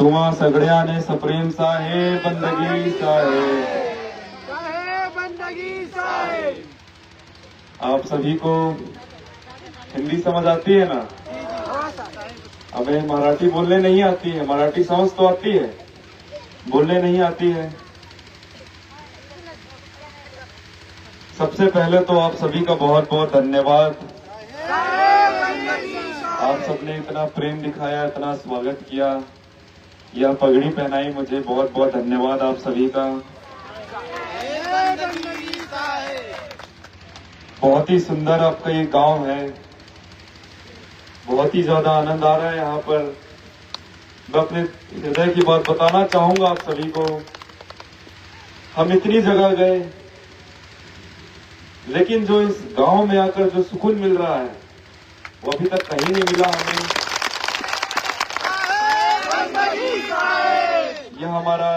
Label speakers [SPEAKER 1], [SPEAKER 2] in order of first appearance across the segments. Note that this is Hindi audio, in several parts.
[SPEAKER 1] तुम्हा सगळ्याने सप्रेम साहेब बंदगी साहेब। आप सभी को हिंदी समझ आती है ना? हमें मराठी बोलने नहीं आती है, मराठी समझ तो आती है, बोलने नहीं आती है। सबसे पहले तो आप सभी का बहुत बहुत धन्यवाद। आप सबने इतना प्रेम दिखाया, इतना स्वागत किया, यह पगड़ी पहनाई, मुझे बहुत बहुत धन्यवाद आप सभी का। बहुत ही सुंदर आपका ये गांव है, बहुत ही ज्यादा आनंद आ रहा है यहाँ पर। मैं अपने हृदय की बात बताना चाहूंगा आप सभी को। हम इतनी जगह गए, लेकिन जो इस गांव में आकर जो सुकून मिल रहा है वो अभी तक कहीं नहीं मिला हमें। यह हमारा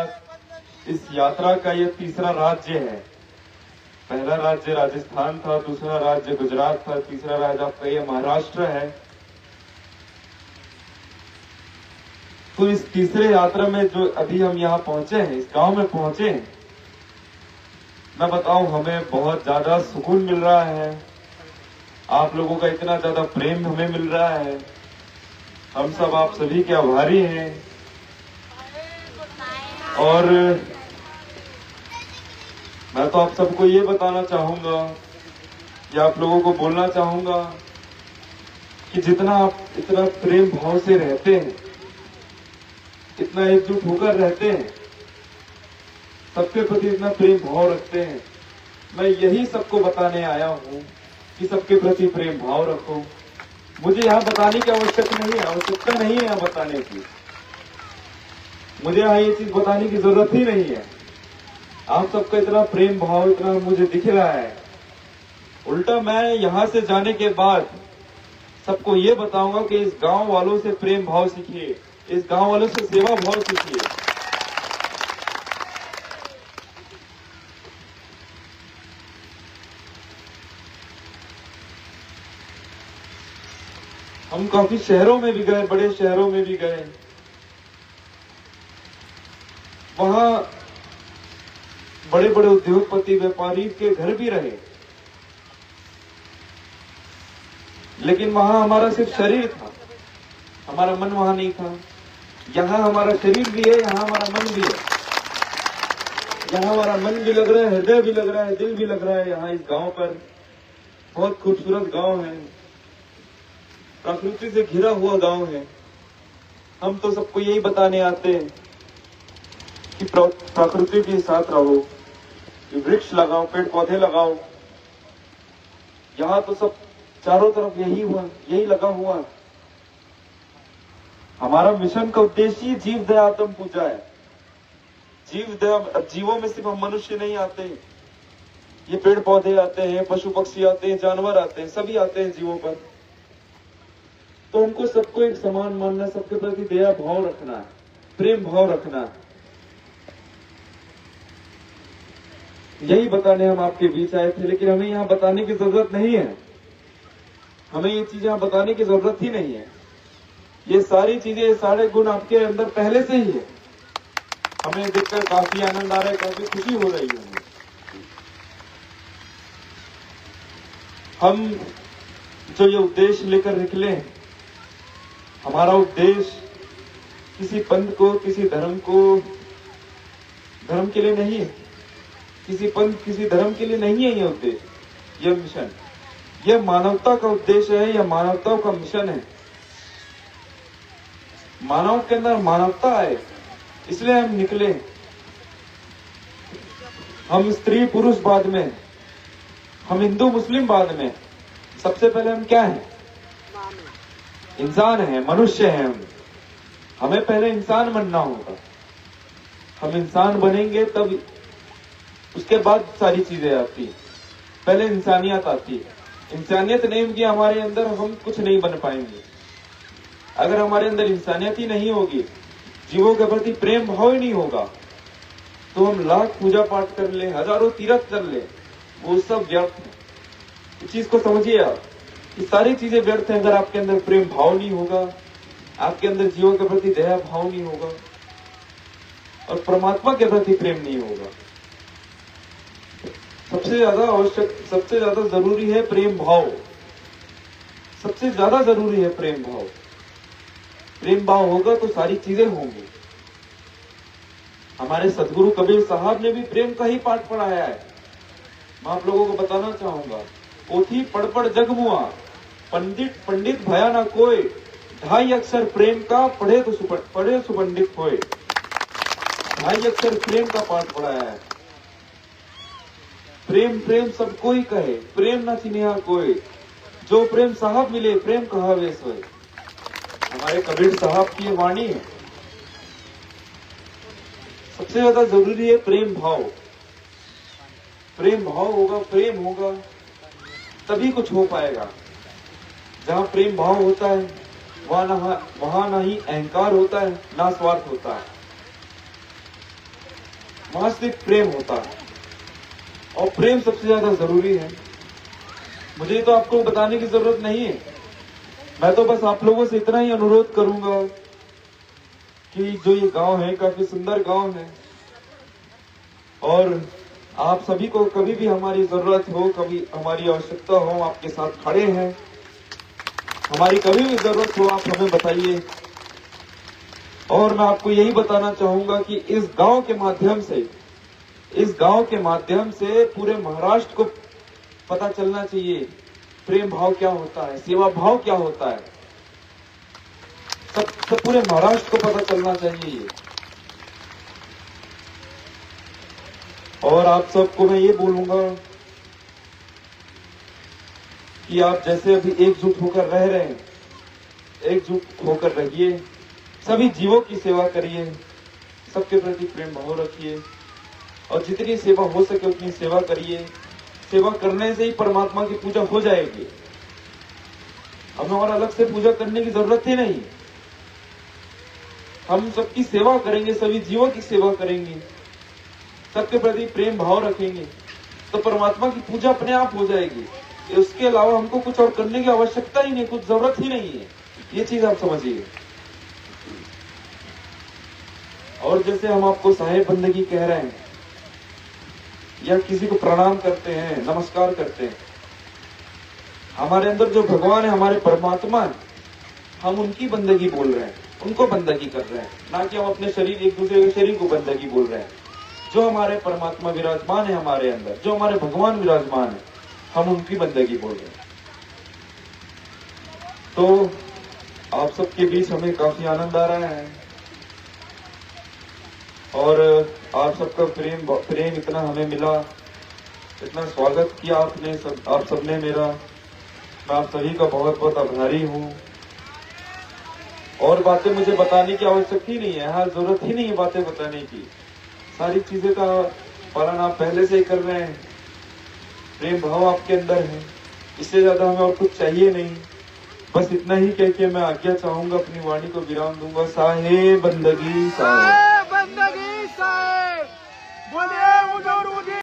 [SPEAKER 1] इस यात्रा का यह तीसरा राज्य है। पहला राज्य राजस्थान था, दूसरा राज्य गुजरात था, तीसरा राज्य आपका यह महाराष्ट्र है। तो इस तीसरे यात्रा में जो अभी हम यहाँ पहुंचे हैं, इस गांव में पहुंचे हैं, मैं बताऊं हमें बहुत ज्यादा सुकून मिल रहा है। आप लोगों का इतना ज्यादा प्रेम हमें मिल रहा है, हम सब आप सभी के आभारी हैं। और मैं तो आप सबको ये बताना चाहूंगा या आप लोगों को बोलना चाहूंगा कि जितना आप इतना प्रेम भाव से रहते हैं, इतना एकजुट होकर रहते हैं, सबके प्रति इतना प्रेम भाव रखते हैं, मैं यही सबको बताने आया हूं कि सबके प्रति प्रेम भाव रखो। मुझे यहाँ बताने की आवश्यकता नहीं है यहाँ बताने की। मुझे यहाँ ये चीज बताने की जरूरत ही नहीं है। आप सबका इतना प्रेम भाव इतना मुझे दिख रहा है। उल्टा मैं यहाँ से जाने के बाद सबको ये बताऊंगा कि इस गांव वालों से प्रेम भाव सीखिए, इस गांव वालों से सेवा भाव सीखिए। हम काफी शहरों में भी गए, बड़े शहरों में भी गए, वहां बड़े बड़े उद्योगपति व्यापारी के घर भी रहे, लेकिन वहां हमारा सिर्फ शरीर था, हमारा मन वहां नहीं था। यहाँ हमारा शरीर भी है, यहाँ हमारा मन भी है। यहाँ हमारा मन भी लग रहा है, हृदय भी लग रहा है, दिल भी लग रहा है। यहाँ इस गांव पर बहुत खूबसूरत गांव है, प्रकृति से घिरा हुआ गांव है। हम तो सबको यही बताने आते हैं कि प्रकृति के साथ रहो, वृक्ष लगाओ, पेड़ पौधे लगाओ। यहाँ तो सब चारों तरफ यही लगा हुआ है। हमारा मिशन का उद्देश्य ही जीव दया आत्म पूजा है। जीव दया, जीवों में सिर्फ हम मनुष्य नहीं आते, ये पेड़ पौधे आते हैं, पशु पक्षी आते हैं, जानवर आते हैं, सभी आते हैं जीवों पर। तो हमको सबको एक समान मानना, सबके प्रति दया भाव रखना है, प्रेम भाव रखना है। यही बताने हम आपके बीच आए थे, लेकिन हमें यहाँ बताने की जरूरत नहीं है। हमें ये चीजें यहाँ बताने की जरूरत ही नहीं है। ये सारी चीजें, ये सारे गुण आपके अंदर पहले से ही है। हमें देखकर काफी आनंद आ रहा है, काफी खुशी हो रही है। हम जो ये उद्देश्य लेकर निकले, हमारा उद्देश्य किसी पंथ को, किसी धर्म के लिए नहीं है, किसी पंथ, किसी धर्म के लिए नहीं है। ये उद्देश्य, यह मिशन, यह मानवता का उद्देश्य है, यह मानवता का मिशन है। मानव के अंदर मानवता है, इसलिए हम निकले। हम स्त्री पुरुष बाद में, हम हिंदू मुस्लिम बाद में, सबसे पहले हम क्या हैं? इंसान हैं, मनुष्य हैं हम। हमें पहले इंसान बनना होगा। हम इंसान बनेंगे तब उसके बाद सारी चीजें आती है। पहले इंसानियत आती है। इंसानियत नहीं होगी हमारे अंदर, हम कुछ नहीं बन पाएंगे। अगर हमारे अंदर इंसानियत ही नहीं होगी, जीवों के प्रति प्रेम भाव ही नहीं होगा, तो हम लाख पूजा पाठ कर ले, हजारों तीर्थ कर ले, वो सब व्यर्थ है। इस चीज को समझिए आप, ये सारी चीजें व्यर्थ है अगर आपके अंदर प्रेम भाव नहीं होगा, आपके अंदर जीवों के प्रति दया भाव नहीं होगा। और परमात्मा के प्रति प्रेम नहीं होगा। सबसे ज्यादा आवश्यक, सबसे ज्यादा जरूरी है प्रेम भाव। सबसे ज्यादा जरूरी है प्रेम भाव। प्रेम भाव होगा तो सारी चीजें होंगी। हमारे सदगुरु कबीर साहब ने भी प्रेम का ही पाठ पढ़ाया है। मैं आप लोगों को बताना चाहूंगा, पोथी पढ़ पढ़ जग मुआ, पंडित पंडित भया ना कोई, 2.5 अक्षर प्रेम का पढ़े सुपंडित होए। 2.5 अक्षर प्रेम का पाठ पढ़ाया है। प्रेम प्रेम सब कोई कहे, प्रेम न चिन्हा कोई, जो प्रेम साहब मिले प्रेम कहावे सोए। हमारे कबीर साहब की ये वाणी है। सबसे ज्यादा जरूरी है प्रेम भाव। प्रेम भाव होगा, प्रेम होगा तभी कुछ हो पाएगा। जहां प्रेम भाव होता है वहां ना ही अहंकार होता है, ना स्वार्थ होता है, वहां सिर्फ प्रेम होता है। और प्रेम सबसे ज्यादा जरूरी है। मुझे तो आपको बताने की जरूरत नहीं है। मैं तो बस आप लोगों से इतना ही अनुरोध करूंगा कि जो ये गांव है काफी सुंदर गांव है, और आप सभी को कभी भी हमारी जरूरत हो, कभी हमारी आवश्यकता हो, आपके साथ खड़े हैं। हमारी कभी भी जरूरत हो आप हमें बताइए। और मैं आपको यही बताना चाहूंगा कि इस गांव के माध्यम से पूरे महाराष्ट्र को पता चलना चाहिए प्रेम भाव क्या होता है, सेवा भाव क्या होता है। सब पूरे महाराष्ट्र को पता चलना चाहिए। और आप सबको मैं ये बोलूंगा कि आप जैसे अभी एकजुट होकर रह रहे हैं, एकजुट होकर रहिए, सभी जीवों की सेवा करिए, सबके प्रति प्रेम भाव रखिए, और जितनी सेवा हो सके उतनी सेवा करिए। सेवा करने से ही परमात्मा की पूजा हो जाएगी। हमें और अलग से पूजा करने की जरूरत ही नहीं। हम सबकी सेवा करेंगे, सभी जीवों की सेवा करेंगे, सबके प्रति प्रेम भाव रखेंगे, तो परमात्मा की पूजा अपने आप हो जाएगी। उसके अलावा हमको कुछ और करने की आवश्यकता ही नहीं, कुछ जरूरत ही नहीं है। ये चीज आप समझिए। और जैसे हम आपको साहेब बंदगी कह रहे हैं, या किसी को प्रणाम करते हैं, नमस्कार करते हैं, हमारे अंदर जो भगवान है, हमारे परमात्मा है, हम उनकी बंदगी बोल रहे हैं, उनको बंदगी कर रहे हैं, ना कि हम अपने शरीर, एक दूसरे के शरीर को बंदगी बोल रहे हैं। जो हमारे परमात्मा विराजमान है हमारे अंदर, जो हमारे भगवान विराजमान है, हम उनकी बंदगी बोल रहे हैं। तो आप सबके बीच हमें काफी आनंद आ रहा है, और आप सबका प्रेम इतना हमें मिला, इतना स्वागत किया आपने, आप सबने मेरा। मैं आप सभी का बहुत बहुत आभारी हूँ। और बातें मुझे बताने की आवश्यकता ही नहीं है, हाँ, जरूरत ही नहीं है बातें बताने की। सारी चीजें का पालन आप पहले से ही कर रहे हैं। प्रेम भाव आपके अंदर है, इससे ज्यादा हमें और कुछ चाहिए नहीं। बस इतना ही कह के मैं आज्ञा चाहूंगा, अपनी वाणी को विराम दूंगा। साहेब बंदगी साहेब।